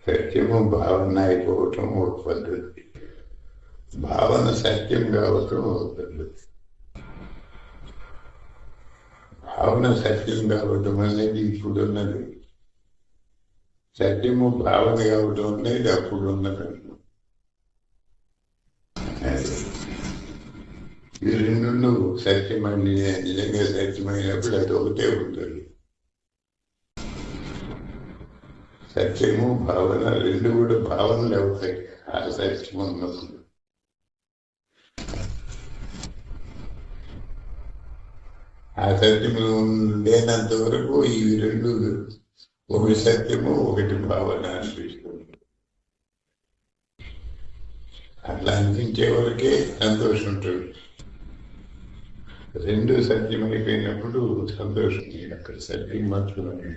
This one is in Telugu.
సత్యము భావన అయిపోవటం ఒక పద్ధతి, భావన సత్యం కావటం ఒక పద్ధతి. భావన సత్యం కావటం అనేది ఇప్పుడున్నది, సత్యము భావన కావటం అనేది అప్పుడున్నది. ఈ రెండు సత్యమని నిజంగా సత్యమైనప్పుడు అది ఒకటే ఉంటుంది. సత్యము భావన రెండు కూడా భావనలు అవుతాయి ఆ సత్యం ఉన్నప్పుడు. ఆ సత్యము లేనంత వరకు ఈ రెండు ఒకటి సత్యము ఒకటి భావన అనిపిస్తుంది. అట్లా అనిపించే వరకే సంతోషం ఉంటుంది. రెండు సత్యం అయిపోయినప్పుడు సంతోషం అక్కడ సత్యం మాత్రమే.